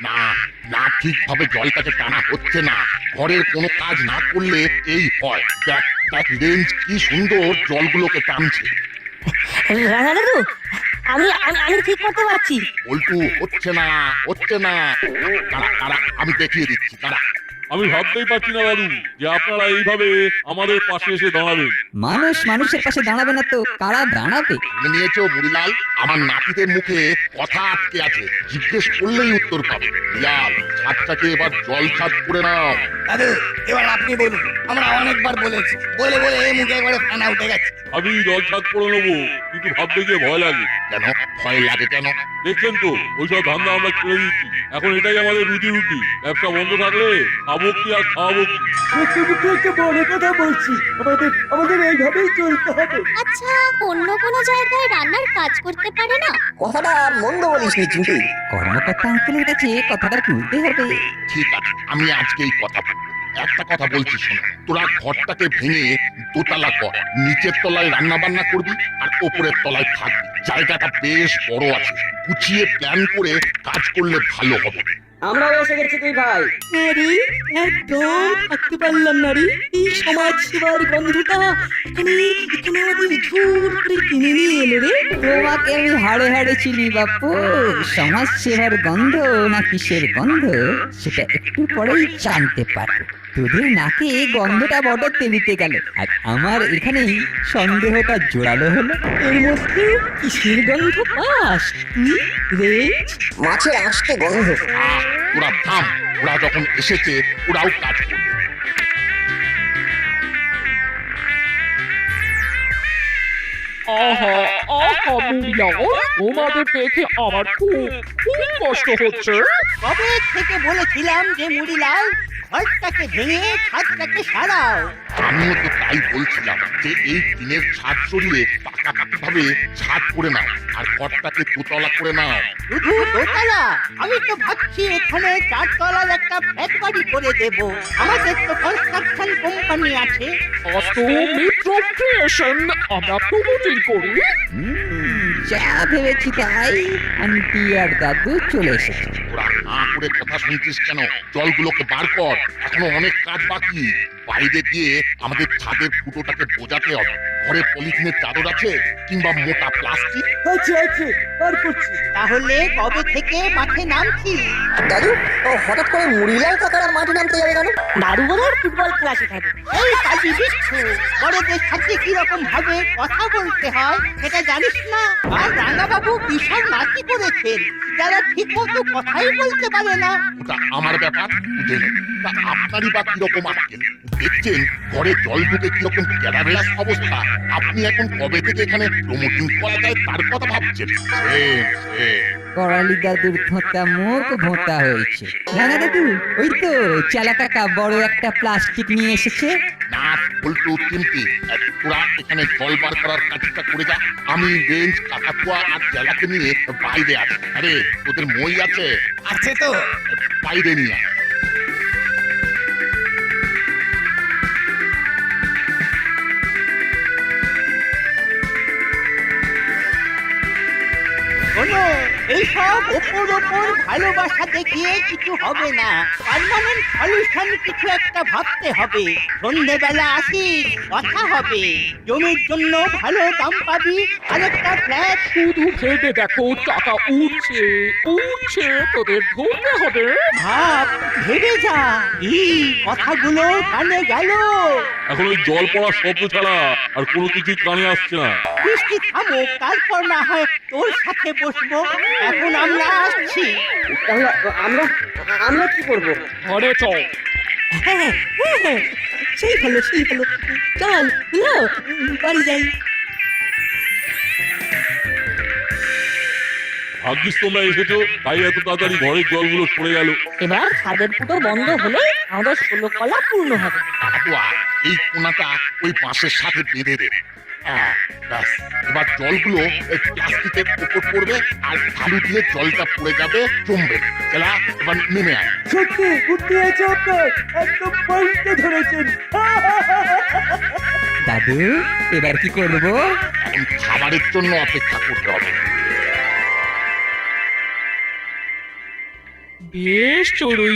না না, ঠিকভাবে জলটাকে টানা হচ্ছে না। ঘরের কোনো কাজ না করলে এই হয়। দেখ দেখ রেঞ্জ কি সুন্দর জলগুলোকে টানছে। রাঙা দাদু, আমি আমি আমি ঠিক করতে পারছি। বল্টু, হচ্ছে না হচ্ছে না। দাঁড়া দাঁড়া, আমি দেখিয়ে দিচ্ছি, দাঁড়া। আমি ভাবতেই পারছি না দাদু যে আপনারা এইভাবে আমাদের পাশে এসে দাঁড়াবেন। মানুষ মানুষের পাশে দাঁড়াবে না তো কারা দাঁড়াবে? শুনে নিয়েছো মুড়িলাল? আমার নাতিদের মুখে কথা আটকে আছে, জিজ্ঞেস করলেই উত্তর পাবে। লাল, ছাদটাকে এবার জল ছাদ করে নাও। দাদু এবার আপনি বলুন, আমরা অনেকবার বলেছি, বলে বলে মুখে একবারে ফেনা উঠে গেছে। আমি জল ছাদ করে নেবো, কিন্তু ভাবতে গিয়ে ভয় লাগে। কেন ভয় লাগে কেন? দেখছেন তো ওইসব ধান্দা আমরা ছেড়ে দিচ্ছি। এখন এটাই আমাদের রুটি রুটি। ব্যবসা বন্ধ থাকলে খাবো কি আর খাওয়াবো কি? সত্যি একটা বড় কথা বলছি, আমাদের এইভাবেই চলতে হবে। আচ্ছা, অন্য কোনো জায়গায় রান্নার কাজ করতে পারে না? কথাটা মন্দ বলিসনি চিন্টু। কর্মকর্তা আঙ্কেলের কাছে কথাটা তুলতে হবে। ঠিক আছে, আমি আজকেই কথা বলবো। একটা কথা বলছি শোন, তোরা ঘরটাকে ভেঙে দোতলা কর। নিচের তলায় রান্না বান্না করবি আর ওপরের তলায় থাকবি। জায়গাটা বেশ বড় আছে, গুছিয়ে প্ল্যান করে কাজ করলে ভালো হবে। আমরা এসে গেছি তুই ভাই। আরে একদম থাকতে পারলাম না রে, এই সমাজ সেবার গন্ধটা এখানে এখানে আমাদের ঝুর করে কিনে নিয়ে এলো রে। তোমাকে আমি হাড়ে হাড়ে চিনি বাপু। সমাজ সেবার গন্ধ না কিসের গন্ধ সেটা একটু পরেই জানতে পারবো। তোদের নাকে গন্ধটা বড় তেলিতে গেল, আর আমার এখানেই সন্দেহটা জোরালো হলো। এর মধ্যে কিসের গন্ধ পাস তুই রে? মাছের আসতে গন্ধ। তোরা থাম, ওরা যখন এসেছে ওরাও কাজ করবে। আহা আহা মুড়িলাল, তোমাদের দেখে আমার খুব খুব কষ্ট হচ্ছে। কবে থেকে বলেছিলাম যে মুড়িলাল ঘরটাকে ভেঙে ছাদটাকে সারাও। আমিও তো তাই বলছিলাম যে এই টিনের ছাদ সরিয়ে পাকাপাকি ভাবে ছাদ করে নাও আর ঘরটাকে দোতলা করে নাও। শুধু দোতলা? আমি তো ভাবছি এখানে চারতলার একটা ফ্ল্যাট বাড়ি করে দেব। আমাদের তো কনস্ট্রাকশন কোম্পানি আছে। অস্তো মিত্র ক্রিয়েশন আমরা প্রমোটিং করি। যা ভেবেছি তাই, আন্টি আর দাদু চলে এসেছে। তোরা হাঁ করে কথা শুনছিস কেন? জলগুলোকে বার কর, এখনো অনেক কাজ বাকি। বাইরে গিয়ে আমাদের ছাদের ফুটোটাকে বোঝাতে হবে। ঘরে পলিথিনের চাদর আছে কিংবা মোটা প্লাস্টিক? আছে আর করছি। তাহলে কবে থেকে মাঠে নামছি? দাদু ও হঠাৎ করে মুড়িলাল কাকারা মাঠে নামতে যাবে কেন? দারু বলার ফুটবল খেলা শেখাবে। এই কাজী বিচ্ছু, বড়দের সাথে কিরকম ভাবে কথা বলতে হয় সেটা জানিস না? আর রাঙাবাবু বিশাল নাতি করেছেন, যারা ঠিক মতো কথাই বলতে পারে না। ওটা আমার ব্যাপার, বুঝে নেব। তা আপনারই বা কিরকম আটকেন? দেখছেন ঘরে জল ঢুকে কিরকম ক্যারাবেলাস অবস্থা। আপনি এখন কবে থেকে এখানে প্রমোটিং করা যায় তার কথা ভাবছেন? করালি দাদুর ধোঁতা মুখ ভোঁতা হয়েছে। রাঙা দাদু, ওই তো চালা কাকা বড় একটা প্লাস্টিক নিয়ে এসেছে। না বল্টু চিমটি, তোরা এখানে জল বার করার কাজটা করে যা। আমি রেঞ্জ কাকাতুয়া আর জেলাকে নিয়ে বাইরে আছি। আরে তোদের মই আছে? আছে তো। বাইরে নিয়ে আয়। শোনো, এইসব ওপর ওপর ভালোবাসা দেখিয়ে কিছু হবে না। পার্মানেন্ট সলিউশন কিছু একটা ভাবতে হবে। সন্ধ্যেবেলা আসিস, কথা হবে। জমির জন্য ভালো দাম পাবি, আরেকটা ফ্ল্যাট। শুধু ভেবে দেখো, টাকা উঠছে উঠছে, তোদের ধরতে হবে। ভাব, ভেবে যা। কথাগুলো কানে গেল। এখন ওই জল পড়ার শব্দ ছাড়া আর কোনো কিছুই কানে আসছে না। বৃষ্টি থামুক, তারপর না হয় তোর সাথে বসবো। এখন আমরা আসছি। তাহলে আমরা কি করব? ঘরে চল। হ্যাঁ হ্যাঁ, সেই ভালো চল বুঝলো, বাড়ি যাই। ভাগ্যিস তোমরা এসেছো, তাই এত তাড়াতাড়ি ঘরের জলগুলো সরে গেল। এবার ছাদের ফুটো বন্ধ হলে আমাদের 16 কলা পূর্ণ হবে। কাকাতুয়া, এই কোনাটা ওই বাঁশের সাথে বেঁধে দেবে। ব্যাস, এবার জলগুলো এই প্লাস্টিকের উপর পড়বে আর ঢালু দিয়ে জলটা পড়ে যাবে, জমবে না। চলা, এবার নেমে আয়। সত্যি বুদ্ধি আছে আপনার, একদম পয়েন্টে ধরেছেন। দাদু, এবার কি করবো? এখন খাবারের জন্য অপেক্ষা করতে হবে। বেশ চড়ুই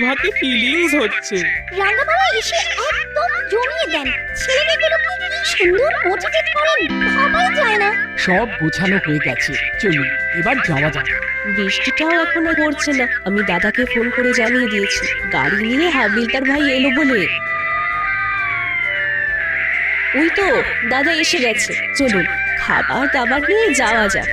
ভাতি ফিলিংস হচ্ছে। রান্না বাবা এসে একদম জমিয়ে দেন। ছেলেমেয়েগুলোকে কি সুন্দর মোটিভেট করেন, ভাবাই যায় না। সব গোছানো হয়ে গেছে, চলুন এবার যাওয়া যাক। বৃষ্টিটাও এখনো পড়ছে না। আমি দাদাকে ফোন করে জানিয়ে দিয়েছি গাড়ি নিয়ে হাবিলদার ভাই এলো বলে। ওই তো দাদা এসে গেছে, চলুন খাবার দাবার নিয়ে যাওয়া যাক।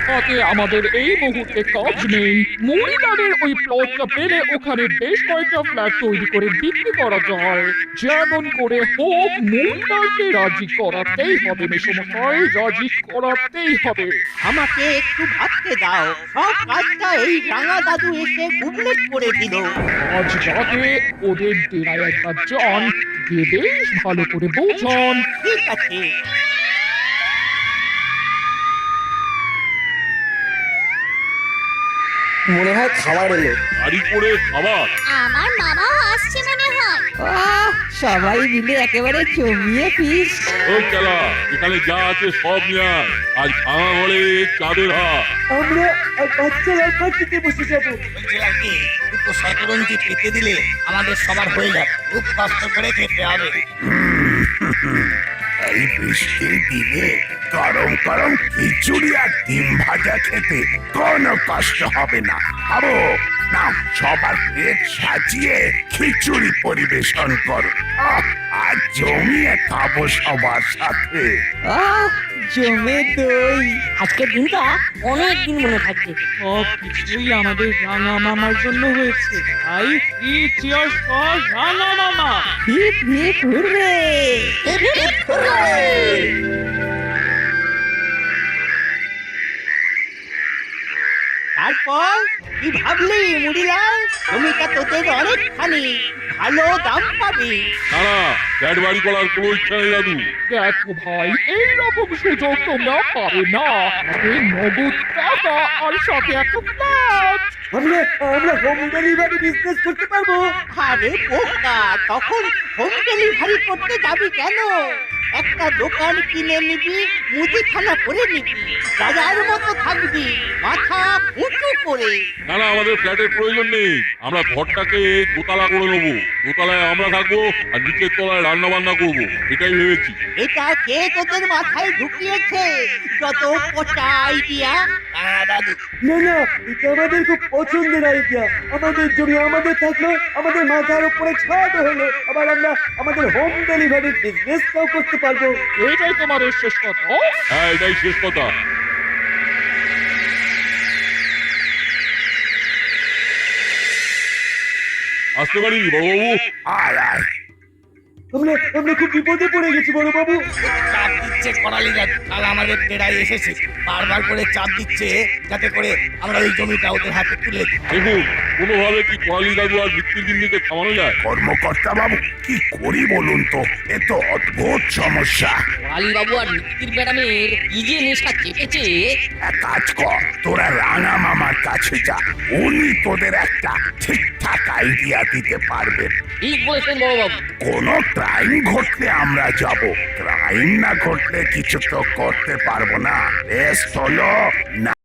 তাতে আমাদের এই মুহূর্তে কাজ নেই। মহিলাদের ওই প্লটটা পেলে ওখানে বেশ কয়েকটা ফ্ল্যাট তৈরি করে বিক্রি করা যায়। যেমন করে হোক মহিলাকে রাজি করাতেই হবে মেসমশাই, রাজি করাতেই হবে। আমাকে একটু ভাবতে দাও, সব কাজটা এই রাঙা দাদু এসে গুবলেট করে দিল। আজ রাতে ওদের ডেরায় একবার যান, গিয়ে বেশ ভালো করে বোঝান। ঠিক আছে। মনে হয় খাবার এলো। গাড়ি করে খাবার। আমার মামাও আসছে মনে হয়। আহ, সবাই মিলে একেবারে জমিয়ে ফিস। ও খেলা, এখানে যা আছে সব নিয়ে আয়। আজ ভাঙা ঘরে চাঁদের হাত। আমরা আর বাচ্চারা পার্টিতে বসে যাবো। বলছিলাম কি, দুটো শতরঞ্জি পেতে দিলে আমাদের সবার হয়ে যাবে। খুব কষ্ট করে খেতে হবে। এই বৃষ্টির দিনে গরম গরম খিচুড়ি আর ডিম ভাজা খেতে কোনো কষ্ট হবে না। খাবো না, সবার পেট সাজিয়ে খিচুড়ি পরিবেশন করো। আর জমিয়ে খাবো সবার সাথে। আহ, জমে দই। আজকের দিনটা অনেক দিন মনে থাকবে। সব কিছুই আমাদের রাঙা মামার জন্য হয়েছে। তাই কি চিয়ার্স ফর রাঙা মামা। Hip hip hooray. তারপর কি ভাবলি মুড়িলাল? জমিটা তোদের অনেকখানি, ভালো দাম পাবি। না, ফ্ল্যাট বাড়ি করার কোনো ইচ্ছা নেই দাদু। দেখো ভাই, এইরকম সুযোগ তোমরা পাবে না। হাতে নগদ টাকা আর সাথে একটা ফ্ল্যাট। আমরা আমরা হোম ডেলিভারি বিজনেস করতে পারবো। আরে বোকা, তখন হোম ডেলিভারি করতে যাবি কেন? একটা দোকান কিনে নিবি, মুদিখানা করে নিবি, রাজার মতো থাকবি, মাথা উঁচু করে। না, আমাদের ফ্ল্যাটের প্রয়োজন নেই। আমরা ঘরটাকে দোতলা করে নেবো। দোতলায় আমরা থাকবো আর নিচের তলায় রান্না বান্না করবো, এটাই ভেবেছি। এটা কে তোদের মাথায় ঢুকিয়েছে? যত পচা আইডিয়া। দাদু, না না, এটা আমাদের খুব পছন্দের আইডিয়া। আমাদের জমি আমাদের থাকলো, আমাদের মাথার উপরে ছাদ হলো, আবার আমরা আমাদের হোম ডেলিভারি বিজনেসটাও করতে পারবো। এটাই তোমাদের শেষ কথা। হ্যাঁ, এটাই শেষ কথা। আসতে পারি বড়বাবু? আয় আয়। আমরা খুব বিপদে পড়ে গেছি বড় বাবু। চাপ দিচ্ছে করালি দাদু, কাল আমাদের ডেরায় এসেছে, বারবার করে চাপ দিচ্ছে যাতে করে আমরা ওই জমিটা ওদের হাতে তুলে দিই। দেখুন, কোনোভাবে কি করালি দাদু আর মৃত্যুর দিনকে থামানো যায়? কর্মকর্তা বাবু, কি করি বলুন তো? এ তো অদ্ভুত সমস্যা। বাবু আর মিত্তির ম্যাডামের কি যে নেশা চেপেছে। এক কাজ কর, তোরা রাঙা মামার কাছে যা, উনি তোদের একটা ঠিকঠাক আইডিয়া দিতে পারবেন। ঠিক বলেছেন বড়বাবু। কোনো ক্রাইম ঘটলে আমরা যাব, ক্রাইম না ঘটলে কিছু তো করতে পারবো না। বেশ হলো না।